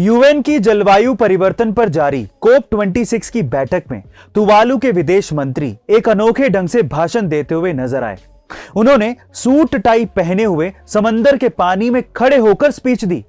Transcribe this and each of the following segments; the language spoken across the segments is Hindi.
यूएन की जलवायु परिवर्तन पर जारी कोप 26 की बैठक में तुवालू के विदेश मंत्री एक अनोखे ढंग से भाषण देते हुए नजर आए। उन्होंने सूट टाई पहने हुए समंदर के पानी में खड़े होकर स्पीच दी।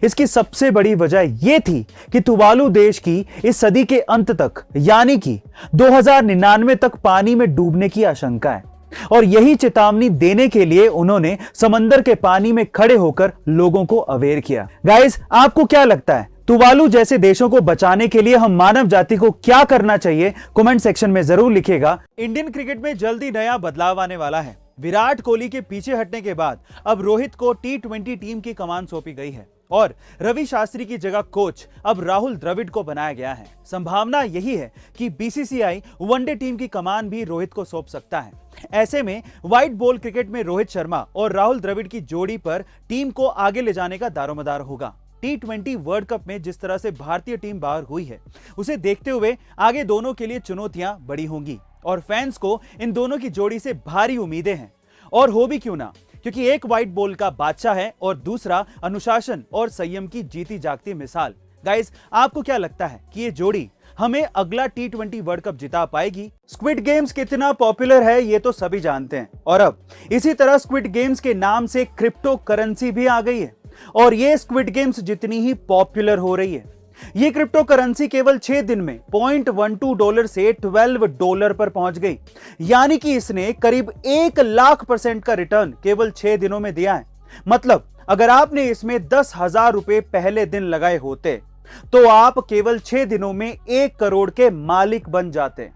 इसकी सबसे बड़ी वजह यह थी कि तुवालू देश की इस सदी के अंत तक यानी कि 2099 तक पानी में डूबने की आशंका है और यही चेतावनी देने के लिए उन्होंने समंदर के पानी में खड़े होकर लोगों को अवेयर किया। गाइस, आपको क्या लगता है तुवालू जैसे देशों को बचाने के लिए हम मानव जाति को क्या करना चाहिए? कमेंट सेक्शन में जरूर लिखिएगा। इंडियन क्रिकेट में जल्दी नया बदलाव आने वाला है। विराट कोहली के पीछे हटने के बाद अब रोहित को T20 टीम की कमान सौंपी गई है और रवि शास्त्री की जगह कोच अब राहुल द्रविड़ को बनाया गया है। संभावना यही है कि बीसीसीआई वनडे टीम की कमान भी रोहित को सौंप सकता है। ऐसे में व्हाइट बॉल क्रिकेट में रोहित शर्मा और राहुल द्रविड़ की जोड़ी पर टीम को आगे ले जाने का दारोमदार होगा। T20 वर्ल्ड कप में जिस तरह से भारतीय टीम बाहर हुई है, उसे देखते हुए आगे दोनों के लिए चुनौतियां बड़ी होंगी और फैंस को इन दोनों की जोड़ी से भारी उम्मीदें हैं। और हो भी क्यों ना, क्योंकि एक व्हाइट बॉल का बादशाह है और दूसरा अनुशासन और संयम की जीती जागती मिसाल। गाइस, आपको क्या लगता है कि ये जोड़ी हमें अगला T20 वर्ल्ड कप जिता पाएगी? स्क्विड गेम्स कितना पॉपुलर है ये तो सभी जानते हैं और अब इसी तरह स्क्विड गेम्स के नाम से क्रिप्टो करेंसी भी आ गई है और ये स्क्विड गेम्स जितनी ही पॉपुलर हो रही है, ये क्रिप्टो करेंसी केवल 6 दिन में $0.12 से $12 पर पहुंच गई। यानी कि इसने करीब 1,00,000% का रिटर्न केवल 6 दिनों में दिया है। मतलब अगर आपने इसमें 10,000 रुपए पहले दिन लगाए होते तो आप केवल 6 दिनों में 1 करोड़ के मालिक बन जाते।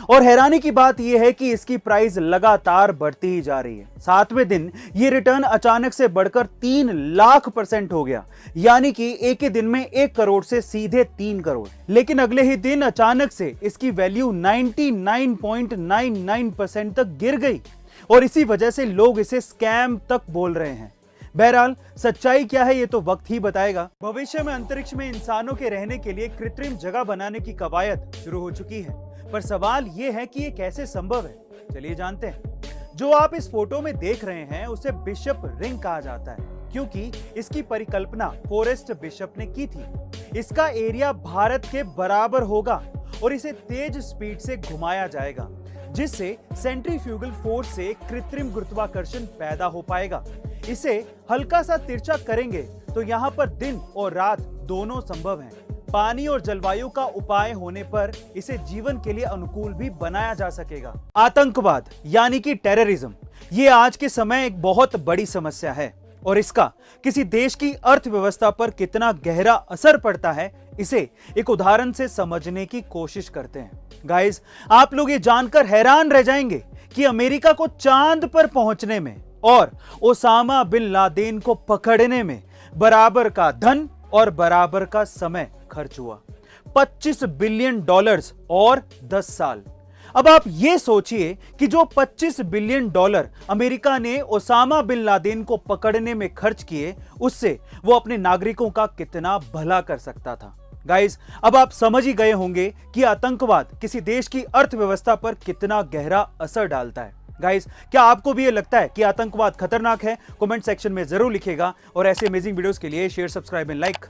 और हैरानी की बात यह है कि इसकी प्राइस लगातार बढ़ती ही जा रही है। 7वें दिन ये रिटर्न अचानक से बढ़कर 3,00,000% हो गया, यानी कि एक ही दिन में 1 करोड़ से सीधे 3 करोड़। लेकिन अगले ही दिन अचानक से इसकी वैल्यू 99.99% तक गिर गई और इसी वजह से लोग इसे स्कैम तक बोल रहे हैं। बहरहाल सच्चाई क्या है ये तो वक्त ही बताएगा। भविष्य में अंतरिक्ष में इंसानों के रहने के लिए कृत्रिम जगह बनाने की कवायद शुरू हो चुकी है, पर सवाल ये है कि ये कैसे संभव है। चलिए जानते हैं। जो आप इस फोटो में देख रहे हैं उसे बिशप रिंग कहा जाता है, क्योंकि इसकी परिकल्पना फॉरेस्ट बिशप ने की थी। इसका एरिया भारत के बराबर होगा और इसे तेज स्पीड से घुमाया जाएगा, जिससे सेंट्रीफ्यूगल फोर्स से कृत्रिम गुरुत्वाकर्षण पैदा हो पाएगा। इसे हल्का सा तिरछा करेंगे तो यहाँ पर दिन और रात दोनों संभव हैं। पानी और जलवायु का उपाय होने पर इसे जीवन के लिए अनुकूल भी बनाया जा सकेगा। आतंकवाद यानी कि टेररिज्म, ये आज के समय एक बहुत बड़ी समस्या है और इसका किसी देश की अर्थव्यवस्था पर कितना गहरा असर पड़ता है, इसे एक उदाहरण से समझने की कोशिश करते हैं। गाइस, आप लोग ये जानकर हैरान रह जाएंगे कि अमेरिका को चांद पर पहुंचने में और ओसामा बिन लादेन को पकड़ने में बराबर का धन और बराबर का समय खर्च हुआ। $25 बिलियन और 10 साल। अब आप ये सोचिए कि जो $25 बिलियन अमेरिका ने ओसामा बिन लादेन को पकड़ने में खर्च किए, उससे वो अपने नागरिकों का कितना भला कर सकता था। गाइस, अब आप समझ ही गए होंगे कि आतंकवाद किसी देश की अर्थव्यवस्था पर कितना गहरा असर डालता है। गाइस, क्या आपको भी ये लगता है कि आतंकवाद खतरनाक है? कमेंट सेक्शन में जरूर लिखिएगा और ऐसे अमेजिंग वीडियोस के लिए शेयर, सब्सक्राइब एंड लाइक